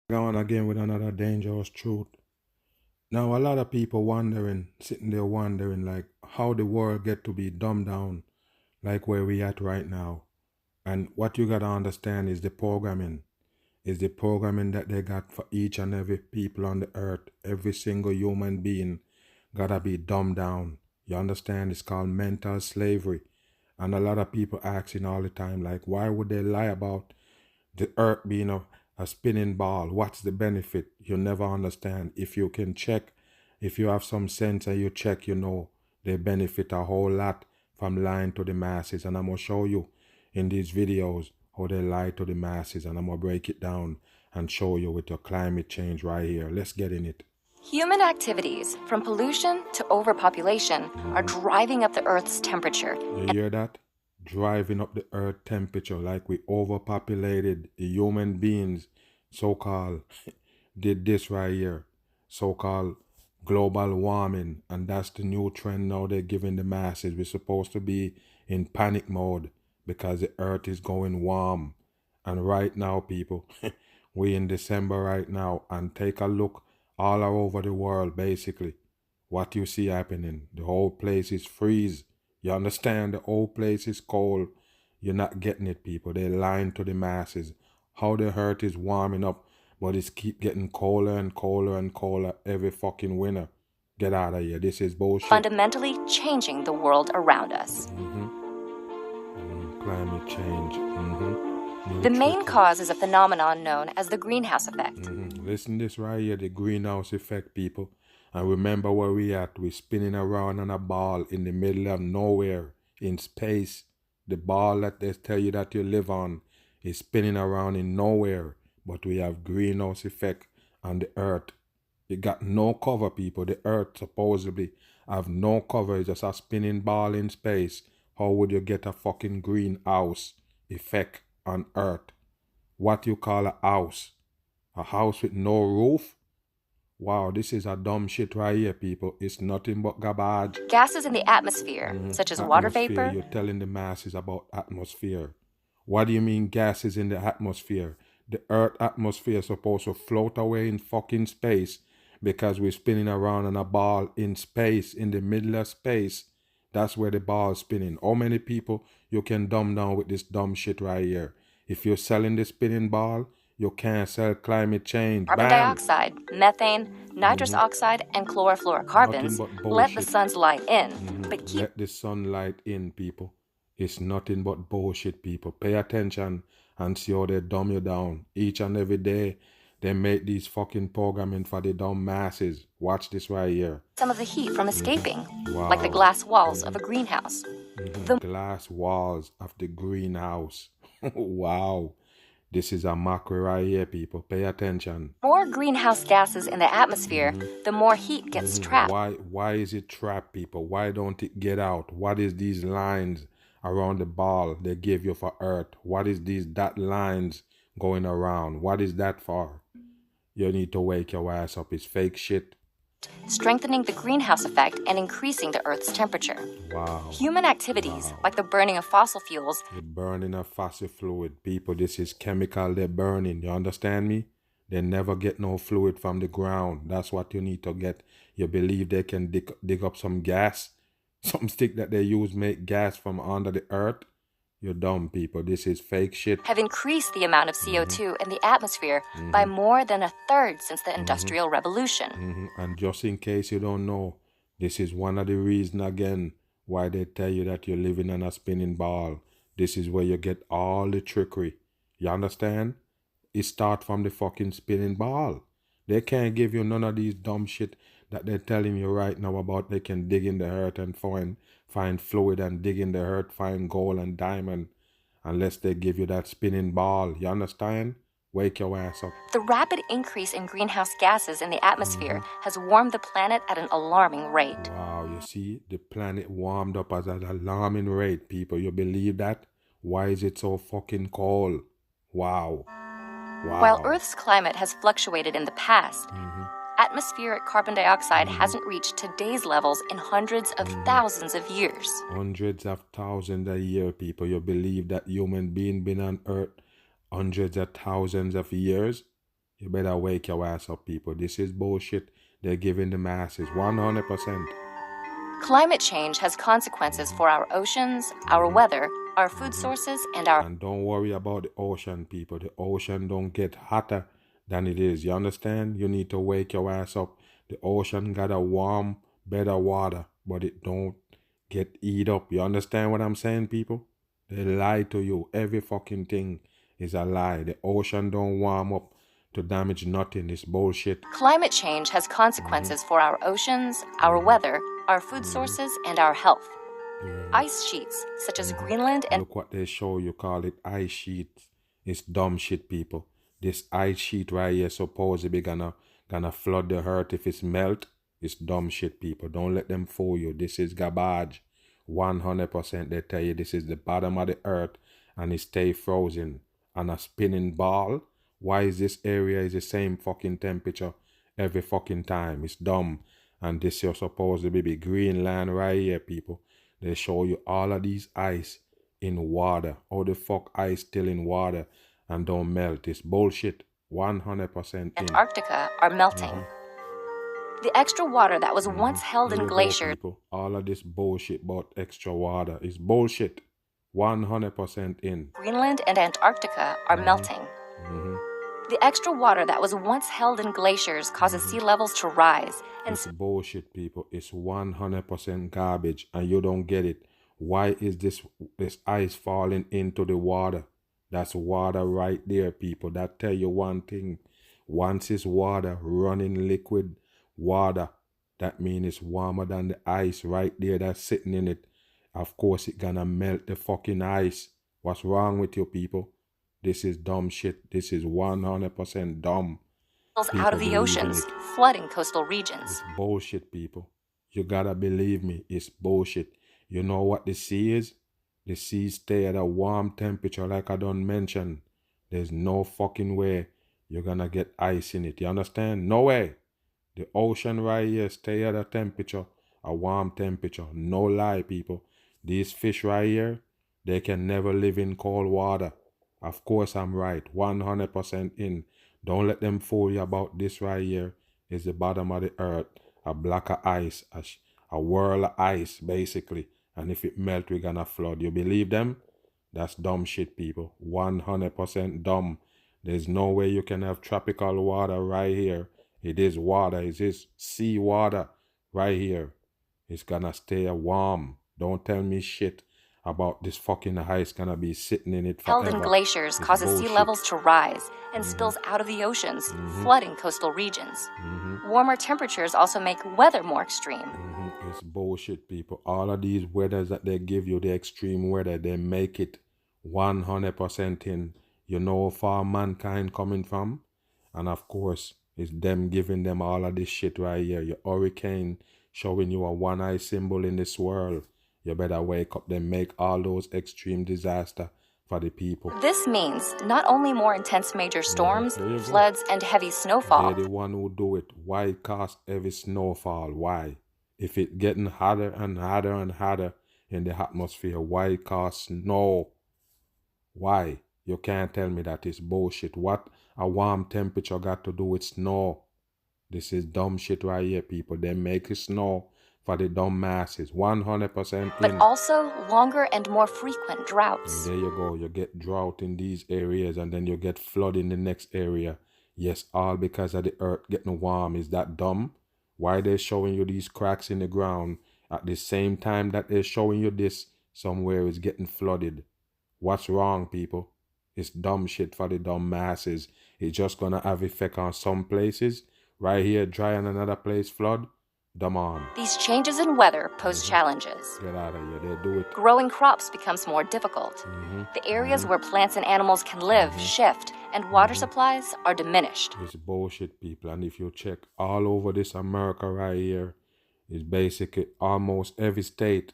Going again with another dangerous truth. Now, a lot of people sitting there wondering, like, how the world get to be dumbed down, like where we at right now. And what you gotta understand is the programming. Is the programming that they got for each and every people on the earth. Every single human being gotta be dumbed down. You understand? It's called mental slavery. And a lot of people asking all the time, like, why would they lie about the earth being a spinning ball? What's the benefit? You never understand. If you can check, if you have some sense and you check, you know they benefit a whole lot from lying to the masses. And I'm going to show you in these videos how they lie to the masses. And I'm going to break it down and show you with your climate change right here. Let's get in it. Human activities, from pollution to overpopulation, are driving up the Earth's temperature. You hear that? Driving up the earth temperature, like we overpopulated. The human beings, so-called, did this right here. So-called global warming. And that's the new trend now they're giving the masses. We're supposed to be in panic mode because the earth is going warm. And right now, people, we're in December right now. And take a look all over the world, basically. What you see happening. The whole place is freeze. You understand? The whole place is cold. You're not getting it, people. They're lying to the masses. How the earth is warming up, but it's keep getting colder and colder and colder every fucking winter. Get out of here. This is bullshit. Fundamentally changing the world around us. Climate change. The main cause is a phenomenon known as the greenhouse effect. Listen this right here, the greenhouse effect, people. And remember where we at. We're spinning around on a ball in the middle of nowhere, in space. The ball that they tell you that you live on is spinning around in nowhere. But we have greenhouse effect on the earth. It got no cover, people. The earth supposedly have no cover. It's just a spinning ball in space. How would you get a fucking greenhouse effect on earth? What you call a house? A house with no roof? Wow, this is a dumb shit right here, people. It's nothing but garbage. Gases in the atmosphere, such as water vapor. You're telling the masses about atmosphere. What do you mean gases in the atmosphere? The earth atmosphere is supposed to float away in fucking space because we're spinning around on a ball in space, in the middle of space. That's where the ball is spinning. How many people you can dumb down with this dumb shit right here? If you're selling the spinning ball, you can't sell climate change. Carbon dioxide, methane, nitrous oxide, and chlorofluorocarbons let the sun's light in. But let the sunlight in, people. It's nothing but bullshit, people. Pay attention and see how they dumb you down. Each and every day, they make these fucking programming for the dumb masses. Watch this right here. Some of the heat from escaping, like the glass walls of a greenhouse. The glass walls of the greenhouse. Wow. This is a mockery right here, people. Pay attention. More greenhouse gases in the atmosphere, the more heat gets trapped. Why is it trapped, people? Why don't it get out? What is these lines around the ball they give you for Earth? What is these dot lines going around? What is that for? You need to wake your ass up. It's fake shit. Strengthening the greenhouse effect and increasing the Earth's temperature. Wow. Human activities, like the burning of fossil fuels. The burning of fossil fluid. People, this is chemical they're burning. You understand me? They never get no fluid from the ground. That's what you need to get. You believe they can dig up some gas? Some stick that they use make gas from under the earth? You're dumb, people. This is fake shit. Have increased the amount of CO2 in the atmosphere by more than a third since the Industrial Revolution. And just in case you don't know, this is one of the reasons, again, why they tell you that you're living on a spinning ball. This is where you get all the trickery. You understand? It starts from the fucking spinning ball. They can't give you none of these dumb shit that they're telling you right now about they can dig in the earth and find fluid and dig in the earth, find gold and diamond, unless they give you that spinning ball. You understand? Wake your ass up. The rapid increase in greenhouse gases in the atmosphere has warmed the planet at an alarming rate. Wow, you see, the planet warmed up at an alarming rate, people. You believe that? Why is it so fucking cold? Wow. While Earth's climate has fluctuated in the past, atmospheric carbon dioxide hasn't reached today's levels in hundreds of thousands of years. Hundreds of thousands of years, people. You believe that human being been on Earth hundreds of thousands of years? You better wake your ass up, people. This is bullshit they're giving the masses. 100%. Climate change has consequences for our oceans, our weather, our food sources, and our... And don't worry about the ocean, people. The ocean don't get hotter than it is. You understand? You need to wake your ass up. The ocean got a warm, better water, but it don't get eat up. You understand what I'm saying, people? They lie to you. Every fucking thing is a lie. The ocean don't warm up to damage nothing. It's bullshit. Climate change has consequences for our oceans, our weather, our food sources, and our health. Ice sheets, such as Greenland and... Look what they show you, call it ice sheets. It's dumb shit, people. This ice sheet right here supposedly gonna flood the earth if it's melt. It's dumb shit, people. Don't let them fool you. This is garbage. 100% they tell you this is the bottom of the earth and it stay frozen on a spinning ball. Why is this area is the same fucking temperature every fucking time? It's dumb. And this is supposed to be Greenland right here, people. They show you all of these ice in water. How the fuck ice still in water and don't melt? It's bullshit. 100% Antarctica are melting. The extra water that was once held in glaciers... All of this bullshit about extra water is bullshit. 100% in. Greenland and Antarctica are melting. The extra water that was once held in glaciers causes sea levels to rise. And it's bullshit, people. It's 100% garbage and you don't get it. Why is this ice falling into the water? That's water right there, people. That tell you one thing. Once it's water, running liquid water, that means it's warmer than the ice right there that's sitting in it. Of course, it's gonna melt the fucking ice. What's wrong with you, people? This is dumb shit. This is 100% dumb. Out of the oceans, flooding coastal regions. It's bullshit, people. You gotta believe me. It's bullshit. You know what the sea is? The sea stay at a warm temperature like I done mentioned. There's no fucking way you're gonna get ice in it. You understand? No way. The ocean right here stay at a temperature, a warm temperature. No lie, people. These fish right here, they can never live in cold water. Of course I'm right. 100% in. Don't let them fool you about this right here. Is the bottom of the earth. A block of ice. A whirl of ice, basically. And if it melt, we're gonna flood. You believe them? That's dumb shit, people. 100% dumb. There's no way you can have tropical water right here. It is water. It is sea water right here. It's gonna stay warm. Don't tell me shit about this fucking ice gonna be sitting in it forever. Held in glaciers causes sea levels to rise and spills out of the oceans, flooding coastal regions. Warmer temperatures also make weather more extreme. It's bullshit, people. All of these weathers that they give you, the extreme weather, they make it 100% in. You know how far mankind coming from? And of course, it's them giving them all of this shit right here. Your hurricane showing you a one-eye symbol in this world. You better wake up, then make all those extreme disaster for the people. This means not only more intense major storms, floods, and heavy snowfall. They're the one who do it. Why cause heavy snowfall? Why? If it getting hotter and hotter and hotter in the atmosphere, why cause snow? Why? You can't tell me that it's bullshit. What a warm temperature got to do with snow? This is dumb shit right here, people. They make it snow for the dumb masses. 100% But also longer and more frequent droughts. And there you go. You get drought in these areas and then you get flood in the next area. Yes, all because of the earth getting warm. Is that dumb? Why are they showing you these cracks in the ground at the same time that they're showing you this somewhere is getting flooded? What's wrong, people? It's dumb shit for the dumb masses. It's just gonna have effect on some places. Right here, dry, and another place flood. Dumb on. These changes in weather pose challenges. Get out of here. They do it. Growing crops becomes more difficult. The areas where plants and animals can live shift, and water supplies are diminished. It's bullshit, people. And if you check all over this America right here, it's basically almost every state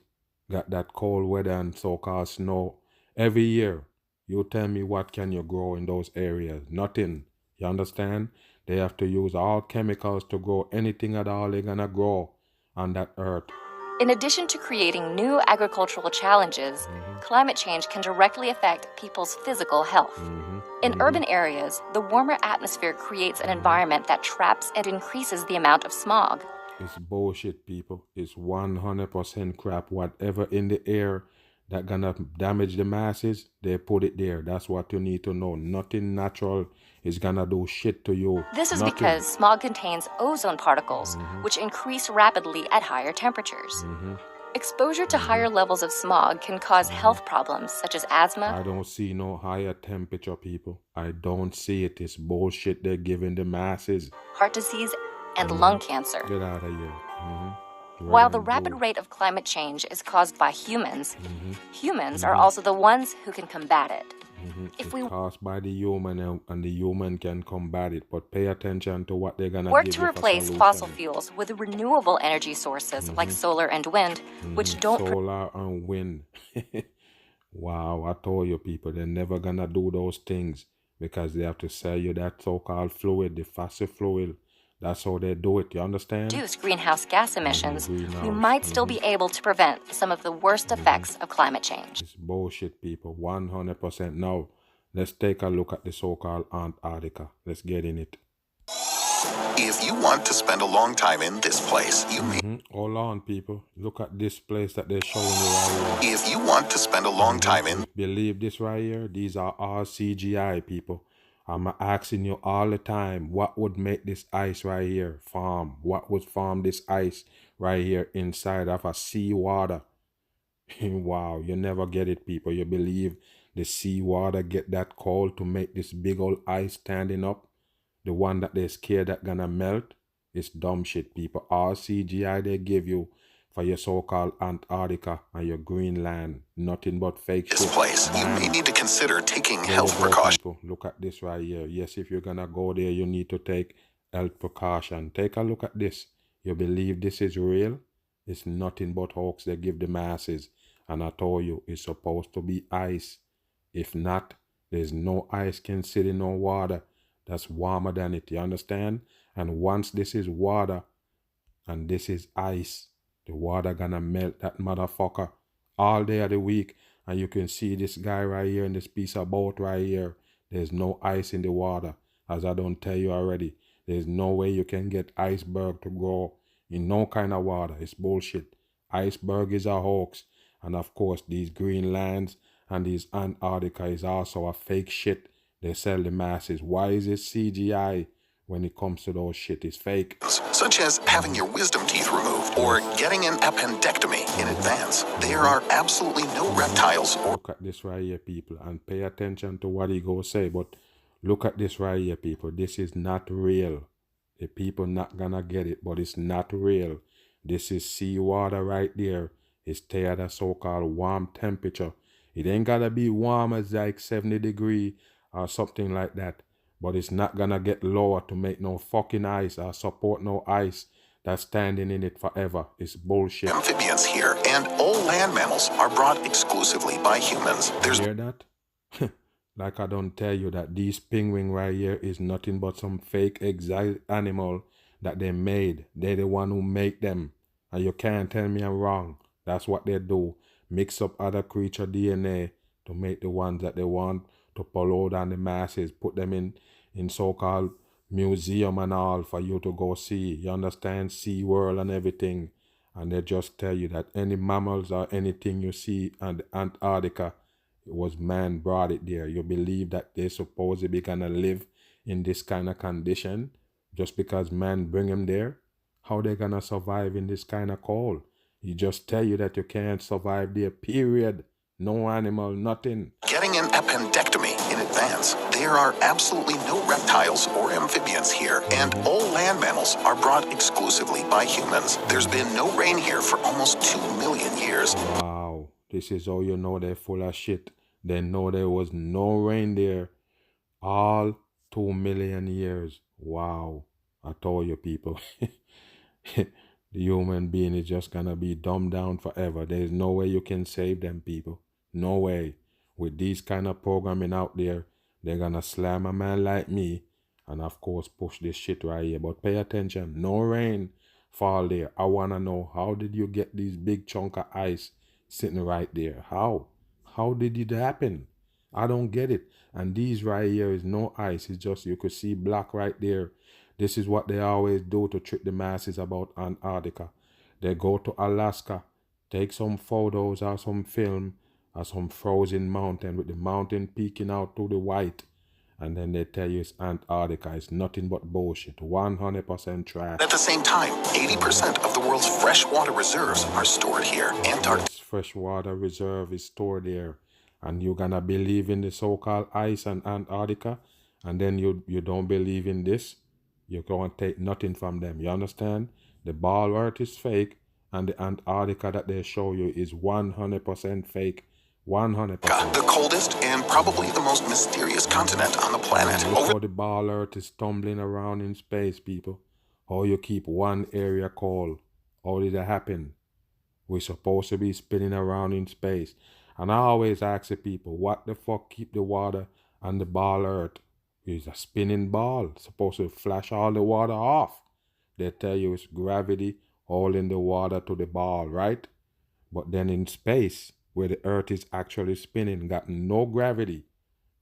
got that cold weather and so-called snow. Every year, you tell me what can you grow in those areas? Nothing. You understand? They have to use all chemicals to grow anything at all they're gonna grow on that earth. In addition to creating new agricultural challenges, climate change can directly affect people's physical health. In urban areas, the warmer atmosphere creates an environment that traps and increases the amount of smog. It's bullshit, people. It's 100% crap. Whatever in the air that gonna damage the masses, they put it there. That's what you need to know. Nothing natural is gonna do shit to you. This is Nothing. because smog contains ozone particles, which increase rapidly at higher temperatures. Exposure to higher levels of smog can cause health problems such as asthma. I don't see no higher temperature, people. I don't see it. It's bullshit they're giving the masses. Heart disease, and lung cancer. Get out of here. While the rapid rate of climate change is caused by humans, humans are also the ones who can combat it. If we caused by the human, and the human can combat it, but pay attention to what they're gonna work give to you replace for fossil solution. fuels with renewable energy sources like solar and wind, which don't solar and wind. Wow, I told you, people, they're never gonna do those things because they have to sell you that so-called fluid, the fossil fluid. That's how they do it. You understand? reduce greenhouse gas emissions, we greenhouse. might still be able to prevent some of the worst effects of climate change. It's bullshit, people. 100%. Now, let's take a look at the so-called Antarctica. Let's get in it. If you want to spend a long time in this place, you may. Hold on, people. Look at this place that they're showing you right here. If you want to spend a long time in. Believe this right here? These are all CGI, people. I'm asking you all the time, what would make this ice right here form? What would form this ice right here inside of a seawater? Wow, you never get it, people. You believe the seawater get that cold to make this big old ice standing up? The one that they're scared that gonna melt? It's dumb shit, people. All CGI they give you for your so-called Antarctica and your Greenland. Nothing but fake This shit. place, you may need to consider taking health There you go, precautions. people. Look at this right here. Yes, if you're gonna go there, you need to take health precaution. Take a look at this. You believe this is real? It's nothing but hoax they give the masses. And I told you, it's supposed to be ice. If not, there's no ice can sit in no water that's warmer than it. You understand? And once this is water and this is ice, the water gonna melt that motherfucker all day of the week. And you can see this guy right here in this piece of boat right here. There's no ice in the water. As I don't tell you already, there's no way you can get iceberg to grow in no kind of water. It's bullshit. Iceberg is a hoax. And of course, these Greenlands and these Antarctica is also a fake shit. They sell the masses. Why is it CGI? When it comes to those shit, it's fake. Such as having your wisdom teeth removed or getting an appendectomy in advance. There are absolutely no reptiles or. Look at this right here, people, and pay attention to what he go say. But look at this right here, people. This is not real. The people not gonna get it, but it's not real. This is seawater right there. It's stay at a so-called warm temperature. It ain't gotta be warm as like 70 degrees or something like that. But it's not gonna get lower to make no fucking ice or support no ice that's standing in it forever. It's bullshit. Amphibians here, and all land mammals are brought exclusively by humans. There's. Hear that? Like I don't tell you that these penguin right here is nothing but some fake exotic animal that they made. They're the one who make them. And you can't tell me I'm wrong. That's what they do. Mix up other creature DNA to make the ones that they want to pollute on the masses. Put them in so-called museum and all for you to go see. You understand? Sea World and everything. And they just tell you that any mammals or anything you see on the Antarctica, it was man brought it there. You believe that they're supposedly gonna live in this kind of condition just because man bring them there? How they gonna survive in this kind of cold? He just tell you that you can't survive there, period. No animal, nothing. Getting an appendectomy in advance. There are absolutely no reptiles or amphibians here, and all land mammals are brought exclusively by humans. There's been no rain here for almost 2 million years. Wow, this is how you know they're full of shit. They know there was no rain there all 2 million years. Wow, I told you, people. The human being is just gonna be dumbed down forever. There's no way you can save them, people. No way. With these kind of programming out there, they're gonna slam a man like me and of course push this shit right here. But pay attention, no rain fall there. I want to know, how did you get these big chunk of ice sitting right there? How did it happen? I don't get it. And these right here is no ice. It's just, you could see black right there. This is what they always do to trick the masses about Antarctica. They go to Alaska, take some photos or some film or some frozen mountain with the mountain peeking out to the white, and then they tell you it's Antarctica. It's nothing but bullshit. 100% trash. At the same time, 80% of the world's freshwater reserves are stored here. Antarctica. This freshwater reserve is stored there. And you're gonna believe in the so-called ice and Antarctica, and then you don't believe in this? You're going to take nothing from them. You understand? The ball earth is fake, and the Antarctica that they show you is 100% fake. 100%. The coldest and probably the most mysterious continent on the planet. Look how the ball earth is tumbling around in space, people. How you keep one area cold. How did that happen? We're supposed to be spinning around in space. And I always ask the people, what the fuck keep the water and the ball earth? It's a spinning ball. It's supposed to flash all the water off. They tell you it's gravity holding the water to the ball, right? But then in space, where the earth is actually spinning, got no gravity.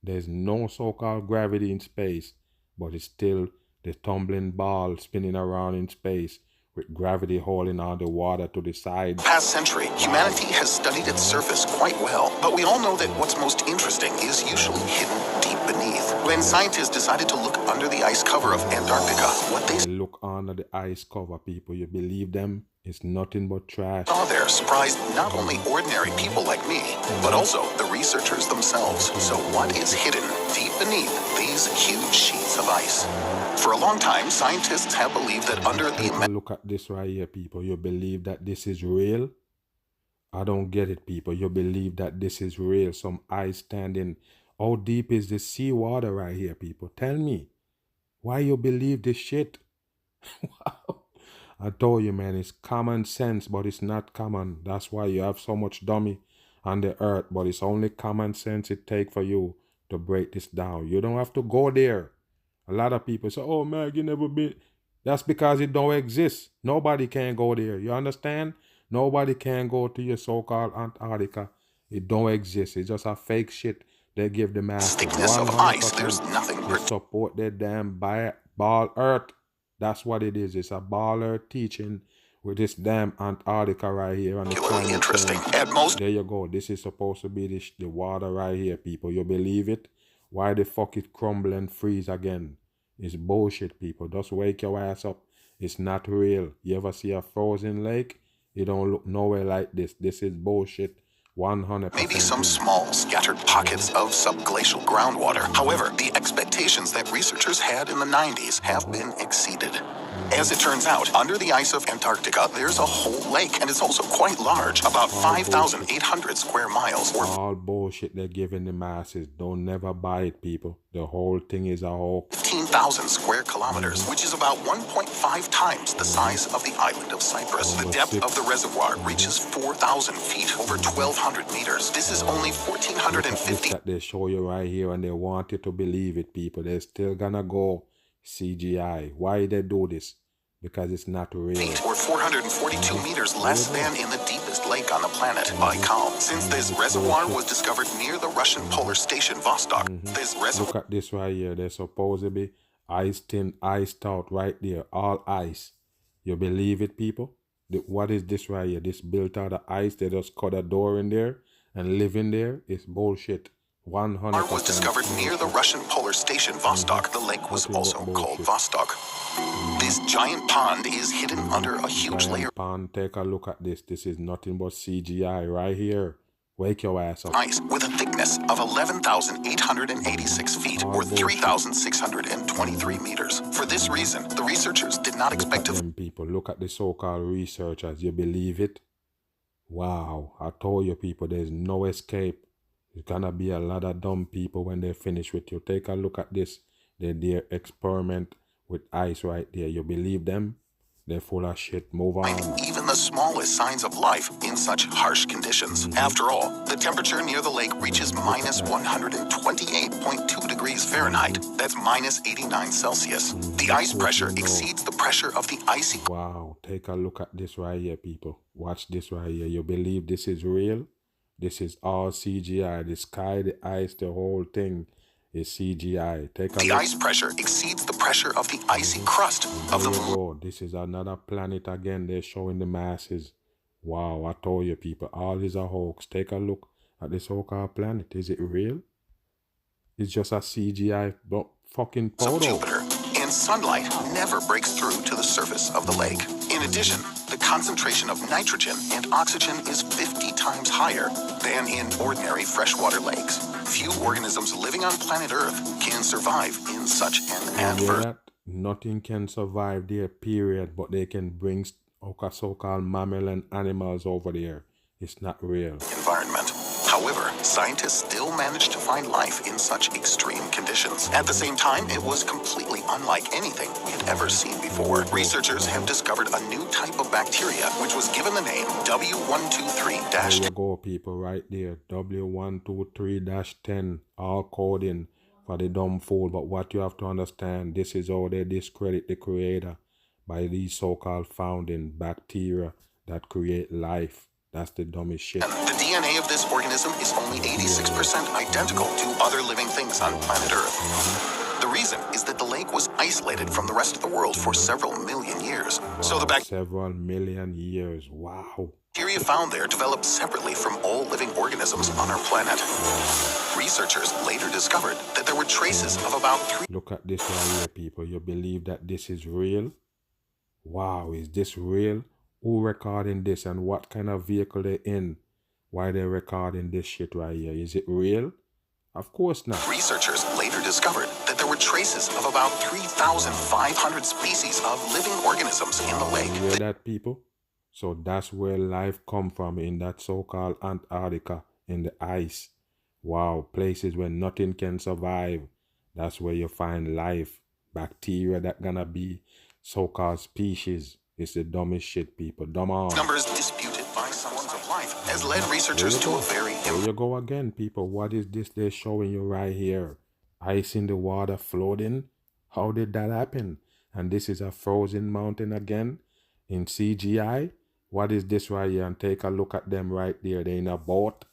There's no so-called gravity in space, but it's still the tumbling ball spinning around in space with gravity holding all the water to the side. Past century, humanity has studied its surface quite well, but we all know that what's most interesting is usually hidden deep beneath. When scientists decided to look under the ice cover of Antarctica, what they look under the ice cover, people. You believe them? It's nothing but trash. saw there surprised not only ordinary people like me, but also the researchers themselves. So what is hidden deep beneath these huge sheets of ice? For a long time, scientists have believed that under the... Look at this right here, people. You believe that this is real? I don't get it, people. You believe that this is real? Some ice standing. How deep is the seawater right here, people? Tell me. Why you believe this shit? Wow. I told you, man, it's common sense, but it's not common. That's why you have so much dummy on the earth, but it's only common sense it takes for you to break this down. You don't have to go there. A lot of people say, oh, man, you never been. That's because it don't exist. Nobody can go there. You understand? Nobody can go to your so-called Antarctica. It don't exist. It's just a fake shit they give the masses. Thickness of ice, there's nothing. They support their damn ball earth. That's what it is. It's a baller teaching with this damn Antarctica right here. And Particularly interesting. At most, there you go. This is supposed to be the water right here, people. You believe it? Why the fuck it crumble and freeze again? It's bullshit, people. Just wake your ass up. It's not real. You ever see a frozen lake? It don't look nowhere like this. This is bullshit. 100%. Maybe some small, scattered pockets of subglacial groundwater. However, the expectations that researchers had in the 90s have been exceeded. As it turns out, under the ice of Antarctica, there's a whole lake, and it's also quite large, about 5,800 square miles. All bullshit they're giving the masses. Don't never buy it, people. The whole thing is a hoax. 15,000 square kilometers, which is about 1.5 times the size of the island of Cyprus. The depth of the reservoir reaches 4,000 feet, over 1,200 meters. This is only 1,450. That they show you right here, and they want you to believe it, people. They're still gonna go CGI. Why they do this? Because it's not real. Feet, or 442 meters less than in the deepest lake on the planet, Baikal. Since this reservoir was discovered near the Russian polar station Vostok, this reservoir... Look at this right here. They're supposed to be iced out right there. All ice. You believe it, people? What is this right here? This built out of ice. They just cut a door in there and live in there. It's bullshit. 100%. Was discovered near the Russian polar station Vostok. The lake was also called Vostok. This giant pond is hidden under a huge layer of pond. Take a look at this. This is nothing but CGI right here. Wake your ass up. Ice with a thickness of 11,886 feet, or 3,623 meters. For this reason, the researchers did not expect to... People, look at the so-called researchers. You believe it? Wow. I told you, people, there's no escape. There's gonna be a lot of dumb people when they finish with you. Take a look at this. They did experiment with ice right there. You believe them? They're full of shit. Move on. Even the smallest signs of life in such harsh conditions. After all, the temperature near the lake reaches minus 128.2 degrees Fahrenheit. That's minus 89 Celsius. The ice pressure exceeds the pressure of the icy... Wow, take a look at this right here, people. Watch this right here. You believe this is real? This is all CGI. The sky, the ice, the whole thing is CGI. Take a look. The ice pressure exceeds the pressure of the icy crust of the moon. This is another planet again. They're showing the masses. Wow, I told you, people. All is a hoax. Take a look at this so-called planet. Is it real? It's just a CGI fucking photo. Jupiter, and sunlight never breaks through to the surface of the lake. In addition, the concentration of nitrogen and oxygen is 50 times higher than in ordinary freshwater lakes. Few organisms living on planet Earth can survive in such an adverse... Nothing can survive there, period, but they can bring so-called mammal and animals over there. It's not real. Environment. However, scientists still managed to find life in such extreme conditions. At the same time, it was completely unlike anything we had ever seen before. Researchers have discovered a new type of bacteria, which was given the name W123-10. There you go, people, right there. W123-10, all coding for the dumb fool. But what you have to understand, this is how they discredit the creator by these so-called founding bacteria that create life. That's the dumbest shit. The DNA of this organism is only 86% identical to other living things on planet Earth. The reason is that the lake was isolated from the rest of the world for several million years. Wow, so the several million years. Wow. Bacteria found there developed separately from all living organisms on our planet. Researchers later discovered that there were traces of about 3... Look at this right here, people. You believe that this is real? Wow, is this real? Who recording this and what kind of vehicle they in? Why they recording this shit right here? Is it real? Of course not. Researchers later discovered that there were traces of about 3,500 species of living organisms in the lake. You hear that, people? So that's where life come from, in that so-called Antarctica, in the ice. Wow, places where nothing can survive. That's where you find life. Bacteria that gonna be so-called species. It's the dumbest shit, people. Dumb on. Numbers disputed by sources of life has led researchers to a very... There you go again, people. What is this they're showing you right here? Ice in the water floating? How did that happen? And this is a frozen mountain again in CGI? What is this right here? And take a look at them right there. They're in a boat.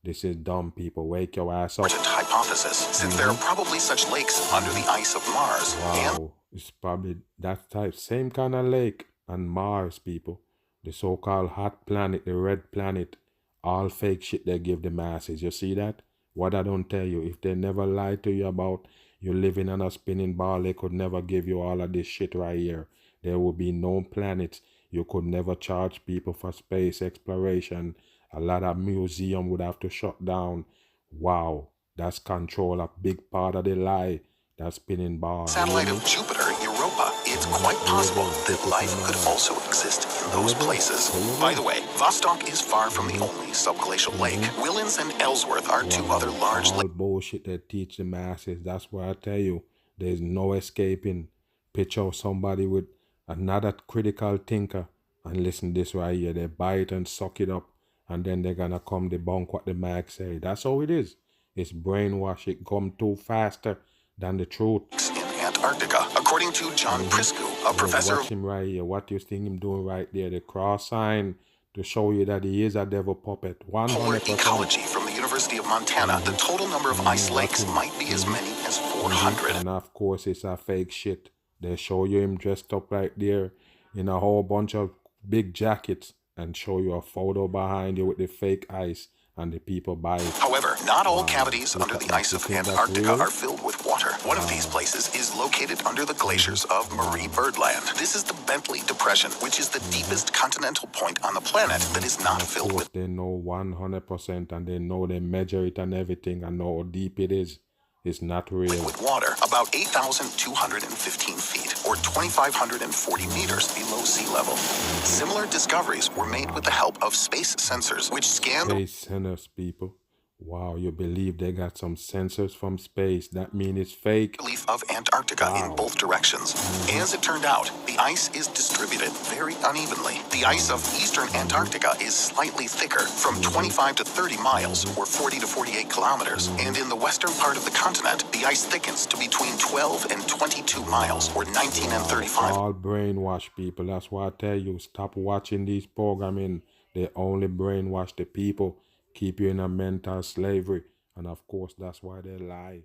This is dumb, people. Wake your ass up. Hypothesis, since there are probably such lakes under the ice of Mars. Wow. It's probably that type. Same kind of lake. And Mars, people, the so-called hot planet, the red planet, all fake shit they give the masses. You see that? What I don't tell you, if they never lied to you about you living on a spinning ball, they could never give you all of this shit right here. There would be no planets. You could never charge people for space exploration. A lot of museum would have to shut down. Wow, that's control a big part of the lie. That spinning ball. Satellite of Jupiter, Europa. It's quite possible that life could also exist in those places. By the way, Vostok is far from the only subglacial lake. Willans and Ellsworth are two other large lakes. Bullshit they teach the masses. That's why I tell you, there's no escaping. Picture somebody with another critical thinker and listen this right here. They buy it and suck it up, and then they're gonna come debunk what the mag say. That's how it is. It's brainwash. It come too faster than the truth. In Antarctica, according to John Priscu, a professor. Watch him right here. What you think him doing right there? The cross sign to show you that he is a devil puppet. 100%. Ecology from the University of Montana. The total number of ice lakes might be as many as 400. And of course, it's a fake shit. They show you him dressed up right there in a whole bunch of big jackets and show you a photo behind you with the fake ice. And the people buy it. However, not all cavities under the ice of Antarctica are filled with water. One of these places is located under the glaciers of Marie Byrd Land. This is the Bentley Depression, which is the deepest continental point on the planet that is not filled with... They know 100% and they know they measure it and everything and know how deep it is. It's not real. With water about 8,215 feet or 2,540 meters below sea level. Similar discoveries were made with the help of space sensors, which scan... Space sensors, people. Wow, you believe they got some sensors from space? That means it's fake? Relief of Antarctica in both directions. As it turned out, the ice is distributed very unevenly. The ice of eastern Antarctica is slightly thicker, from 25 to 30 miles, or 40 to 48 kilometers. And in the western part of the continent, the ice thickens to between 12 and 22 miles, or 19 and 35. All brainwash people. That's why I tell you, stop watching these programming. They only brainwash the people, keep you in a mental slavery. And of course, that's why they lie.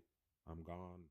I'm gone.